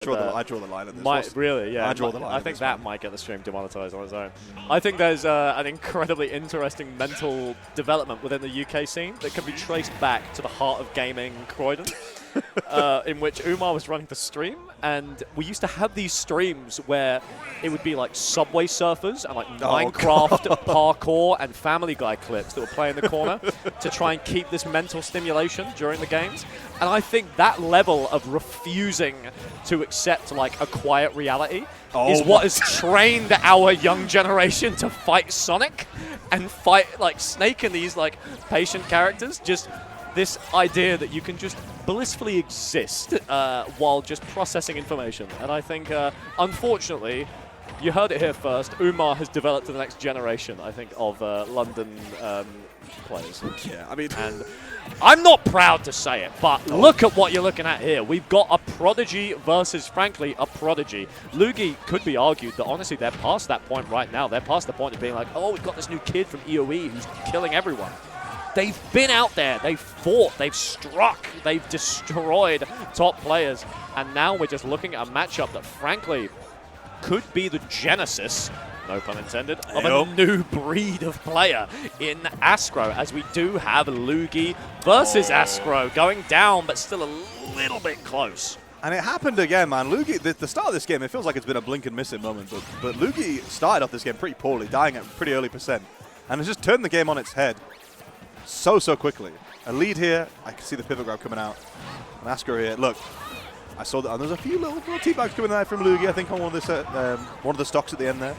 draw the line at this. Really, yeah. I draw the line. I think that might get the stream demonetized on its own. I think there's an incredibly interesting mental development within the UK scene that can be traced back to the heart of gaming, Croydon. In which Umar was running the stream, and we used to have these streams where it would be like Subway Surfers and like Minecraft parkour and Family Guy clips that would play in the corner to try and keep this mental stimulation during the games. And I think that level of refusing to accept like a quiet reality is what has trained our young generation to fight Sonic and fight like Snake and these like patient characters. Just this idea that you can just blissfully exist while just processing information. And I think, unfortunately, you heard it here first, Umar has developed the next generation, I think, of London players. Yeah, I mean... And I'm not proud to say it, but look at what you're looking at here. We've got a prodigy versus, frankly, a prodigy. Luugi could be argued that, honestly, they're past that point right now. They're past the point of being like, oh, we've got this new kid from EOE who's killing everyone. They've been out there, they've fought, they've struck, they've destroyed top players, and now we're just looking at a matchup that, frankly, could be the genesis, no pun intended, of a new breed of player in Ascro, as we do have Luugi versus Ascro going down, but still a little bit close. And it happened again, man. Luugi, the start of this game, it feels like it's been a blink and miss it moment, but Luugi started off this game pretty poorly, dying at a pretty early percent, and has just turned the game on its head so quickly. A lead here. I can see the pivot grab coming out. And Ascro here. Look, I saw that. And there's a few little teabags coming there from Luugi, I think, on one of the stocks at the end there.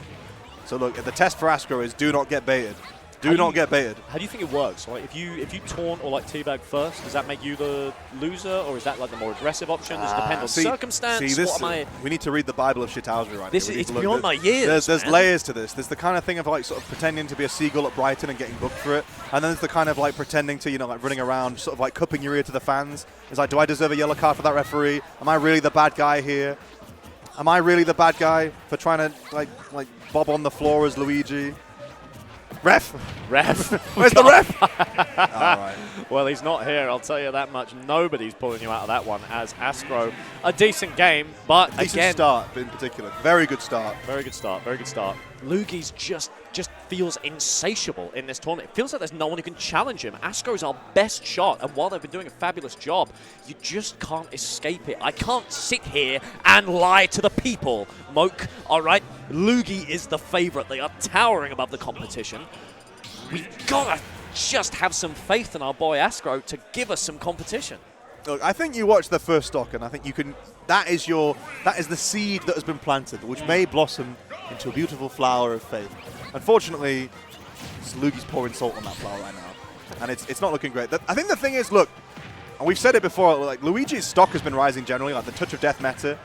So look, the test for Ascro is do not get baited. Do not get baited. How do you think it works? Like, if you taunt or like teabag first, does that make you the loser, or is that like the more aggressive option? Does it depend on circumstance? We need to read the Bible of shithousery right here. It's beyond my years. There's layers to this. There's the kind of thing of like sort of pretending to be a seagull at Brighton and getting booked for it, and then there's the kind of like pretending to, you know, like running around, sort of like cupping your ear to the fans. It's like, do I deserve a yellow card for that referee? Am I really the bad guy here? Am I really the bad guy for trying to like bob on the floor as Luigi? Ref! Where's the ref? All right. Well, he's not here, I'll tell you that much. Nobody's pulling you out of that one as Ascro. A decent game, but decent start in particular. Very good start. Very good start. Luugi's just feels insatiable in this tournament. It feels like there's no one who can challenge him. Ascro's our best shot, and while they've been doing a fabulous job, you just can't escape it. I can't sit here and lie to the people, Moke, all right? Luugi is the favorite. They are towering above the competition. We've got to just have some faith in our boy Ascro to give us some competition. Look, I think you watch the first stock, and I think you can. That is the seed that has been planted, which may blossom into a beautiful flower of faith. Unfortunately, Luugi's pouring salt on that flower right now, and it's not looking great. I think the thing is, look, and we've said it before, like Luigi's stock has been rising generally. Like the touch of death meta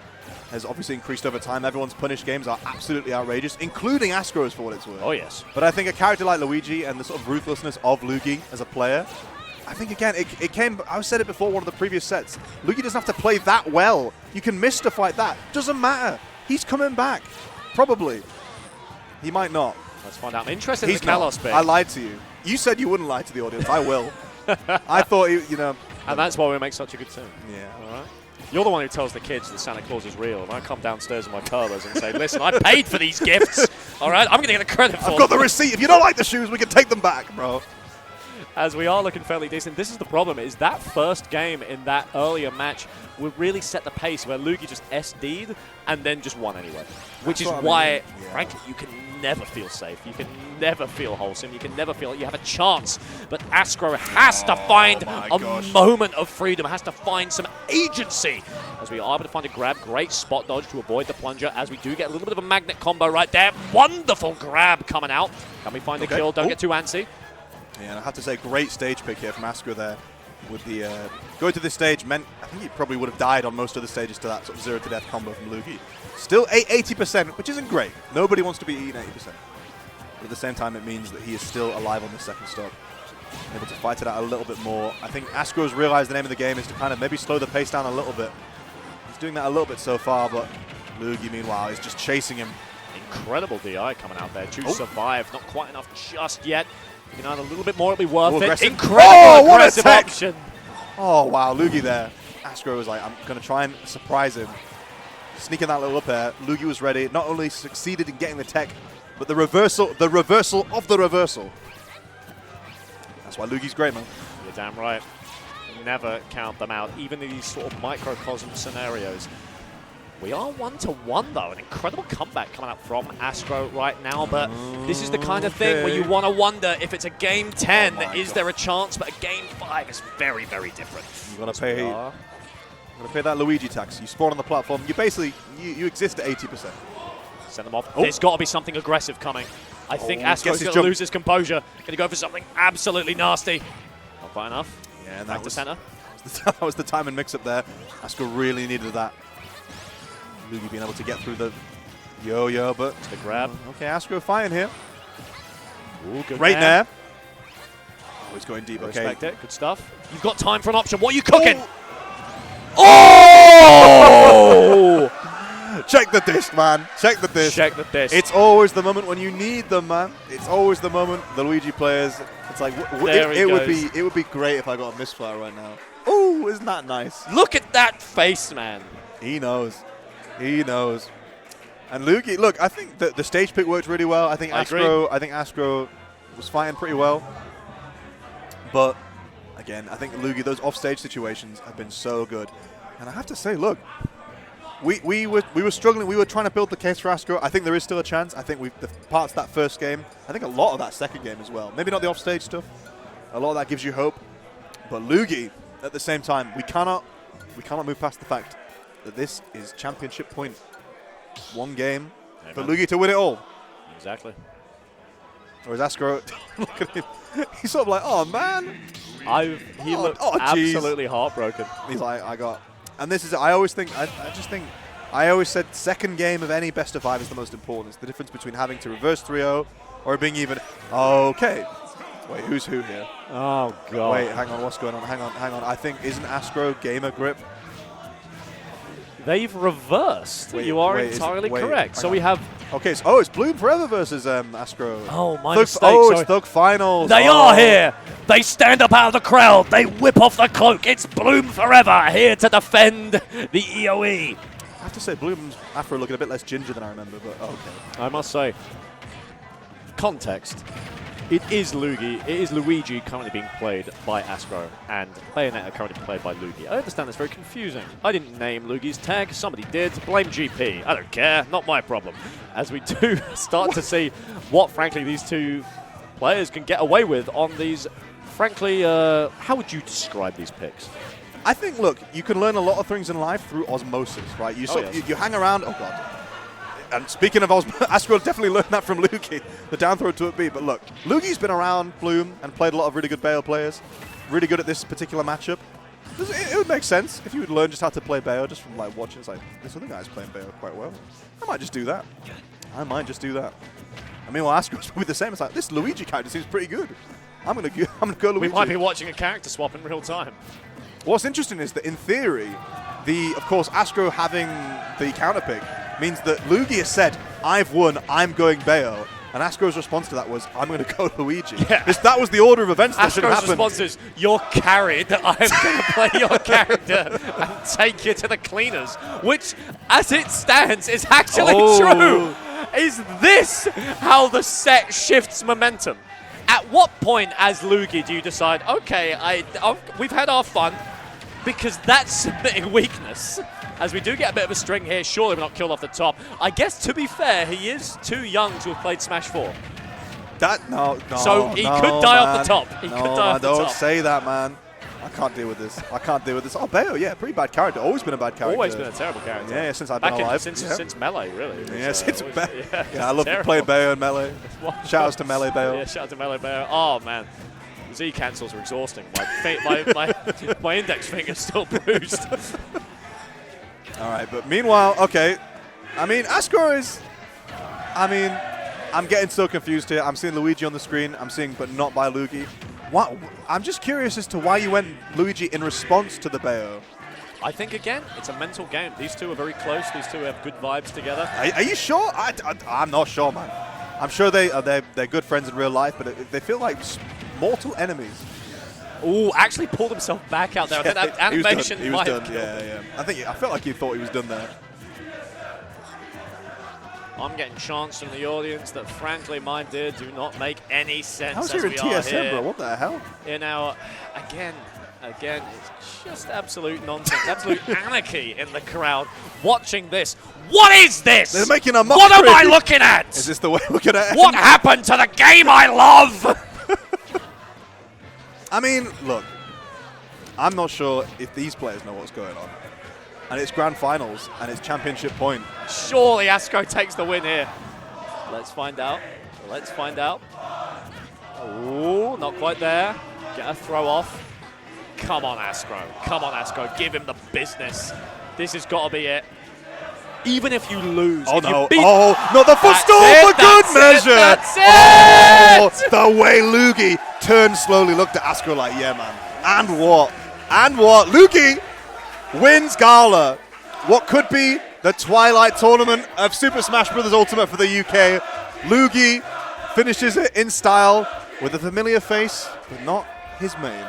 has obviously increased over time. Everyone's punish games are absolutely outrageous, including Ascro's for what it's worth. Oh yes. But I think a character like Luigi and the sort of ruthlessness of Luugi as a player, I think, again, it came... I've said it before, one of the previous sets. Luugi doesn't have to play that well. You can miss to fight that. Doesn't matter. He's coming back. Probably. He might not. Let's find out. I'm interested in the Kalos bit. I lied to you. You said you wouldn't lie to the audience. I will. I thought, you know... And that's why we make such a good team. Yeah. All right. You're the one who tells the kids that Santa Claus is real, and I come downstairs in my curlers and say, listen, I paid for these gifts. All right? I'm going to get the credit for them. I've got the receipt. If you don't like the shoes, we can take them back, bro. As we are looking fairly decent. This is the problem, is that first game in that earlier match would really set the pace where Luugi just SD'd and then just won anyway. Which is why, frankly, you can never feel safe. You can never feel wholesome. You can never feel like you have a chance. But Ascro has to find a moment of freedom, has to find some agency. As we are able to find a grab, great spot dodge to avoid the plunger, as we do get a little bit of a magnet combo right there. Wonderful grab coming out. Can we find the kill? Don't get too antsy. Yeah, and I have to say, great stage pick here from Ascro there. With the going to this stage meant, I think he probably would have died on most of the stages to that sort of 0 to death combo from Luugi. Still 80%, which isn't great. Nobody wants to be eating 80%. But at the same time, it means that he is still alive on the second stock. Able to fight it out a little bit more. I think Ascro's realized the name of the game is to kind of maybe slow the pace down a little bit. He's doing that a little bit so far, but Luugi, meanwhile, is just chasing him. Incredible DI coming out there to survive. Not quite enough just yet. You can add a little bit more, it'll be worth it. Incredible aggressive option. Oh, wow, Luugi there. Ascro was like, I'm going to try and surprise him. sneaking that little up air. Luugi was ready. Not only succeeded in getting the tech, but the reversal of the reversal. That's why Luugi's great, man. You're damn right. Never count them out, even in these sort of microcosm scenarios. We are 1-1 though. An incredible comeback coming up from Ascro right now, but this is the kind of thing where you want to wonder if it's a game 10, is there a chance? But a game 5 is very, very different. You're gonna pay that Luigi tax. You spawn on the platform. You basically you exist at 80%. Send them off. There's got to be something aggressive coming. I think Asco's going to lose his composure. Going to go for something absolutely nasty. Not quite enough. Yeah, and back to center. That was the time and mix-up there. Ascro really needed that. Luugi being able to get through the yo-yo, but the grab. Okay, Ascro fine here. Ooh, good Right there. Oh, he's going deep. Okay. Respect it. Good stuff. You've got time for an option. What are you cooking? Oh! Check the disc, man. Check the disc. Check the disc. It's always the moment when you need them, man. It's always the moment. The Luigi players. It's like it would be great if I got a misfire right now. Oh, isn't that nice? Look at that face, man. He knows. He knows. And Luugi, look, I think the stage pick worked really well. I think Ascro was fighting pretty well. But again, I think Luugi, those offstage situations have been so good. And I have to say, look, we were struggling. We were trying to build the case for Ascro. I think there is still a chance. I think the parts of that first game, I think a lot of that second game as well. Maybe not the offstage stuff. A lot of that gives you hope. But Luugi, at the same time, we cannot move past the fact that this is championship point. One game for Luugi to win it all. Exactly. Whereas Ascro, look at him. He's sort of like, oh man. He looked absolutely heartbroken. He's like, and this is, I always said second game of any best of 5 is the most important. It's the difference between having to reverse 3-0 or being even. Okay. Wait, who's who here? Oh, God. Wait, hang on, what's going on? Hang on. I think, isn't Ascro gamer grip? They've reversed. You are entirely correct. So we have... Okay, so, it's Bloom Forever versus Ascro. Oh, my mistake. It's Thug Finals. They are here. They stand up out of the crowd. They whip off the cloak. It's Bloom Forever here to defend the EOE. I have to say, Bloom's afro looking a bit less ginger than I remember, but okay. I must say, context. It is Luigi currently being played by Ascro, and Bayonetta currently played by Luugi. I understand it's very confusing. I didn't name Luugi's tag, somebody did. Blame GP. I don't care, not my problem. As we do start to see what, frankly, these two players can get away with on these, frankly, how would you describe these picks? I think, look, you can learn a lot of things in life through osmosis, right? You hang around, oh God. And speaking of Ascro definitely learned that from Luugi, the down throw to a B. But look, Luugi's been around Bloom and played a lot of really good Bayo players, really good at this particular matchup. It would make sense if you would learn just how to play Bayo just from like watching. It's like, this other guy's playing Bayo quite well. I might just do that. I mean, well, Ascro's probably the same. It's like, this Luigi character seems pretty good. I'm gonna go Luigi. We might be watching a character swap in real time. What's interesting is that in theory, of course, Ascro having the counter pick means that Luugi has said, I've won, I'm going Bayo. And Ascro's response to that was, I'm going to go Luigi. Yeah. That was the order of events that should have happened. Ascro's response is, you're carried, I'm going to play your character and take you to the cleaners. Which, as it stands, is actually true. Is this how the set shifts momentum? At what point, as Luugi, do you decide, okay, we've had our fun, because that's submitting weakness. As we do get a bit of a string here, surely we're not killed off the top. I guess, to be fair, he is too young to have played Smash 4. No. So he could die off the top. He could die off the top. Don't say that, man. I can't deal with this. Oh, Bayo, yeah, pretty bad character. Always been a bad character. Always been a terrible character. Yeah, since I've been alive. Since Melee, really. Yeah, since Melee. Yeah, I love playing Bayo and Melee. Shout outs to Melee Bayo. Yeah, shout out to Melee Bayo. Oh, man. Z cancels are exhausting. My index finger's still bruised. All right, but meanwhile, okay. I mean, Ascro is... I'm getting so confused here. I'm seeing Luigi on the screen. I'm seeing, but not by Luugi. What? I'm just curious as to why you went Luigi in response to the Bayo. I think, again, it's a mental game. These two are very close. These two have good vibes together. Are you sure? I'm not sure, man. I'm sure they're good friends in real life, but they feel like mortal enemies. Ooh, actually pulled himself back out there. I think that animation he was done. Yeah. I felt like he thought he was done there. I'm getting chants from the audience that, frankly, my dear, do not make any sense. How's as here in we are TSM, here bro? What the hell? in our, again, it's just absolute nonsense, absolute anarchy in the crowd watching this. What is this? They're making a mockery. What am I looking at? Is this the way we're gonna end? What happened to the game I love? I mean, look, I'm not sure if these players know what's going on. And it's grand finals, and it's championship point. Surely Ascro takes the win here. Let's find out. Let's find out. Oh, not quite there. Get a throw off. Come on, Ascro. Come on, Ascro. Give him the business. This has got to be it. Even if you lose. Oh, if no. You beat No, the footstool for good measure. That's it. Oh, the way Luugi turned slowly, looked at Ascro like, yeah, man. And what? And what? Luugi wins Gala. What could be the Twilight Tournament of Super Smash Bros. Ultimate for the UK. Luugi finishes it in style with a familiar face, but not his main.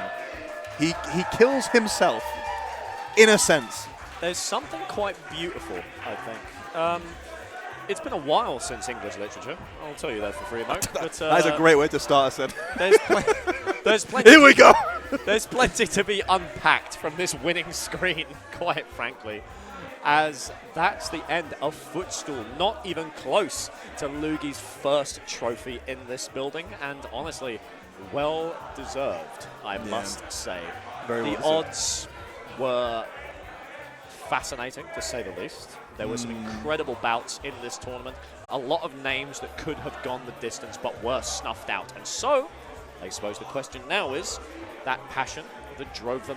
He kills himself, in a sense. There's something quite beautiful, I think. It's been a while since English literature. I'll tell you that for free, mate. But, that is a great way to start, I said. There's plenty. Here we go. There's plenty to be unpacked from this winning screen, quite frankly, as that's the end of Footstool. Not even close to Luugi's first trophy in this building, and honestly, well deserved, I must say. Very well the deserved. odds were fascinating, to say the least. There were some incredible bouts in this tournament. A lot of names that could have gone the distance but were snuffed out. And so, I suppose the question now is, that passion that drove them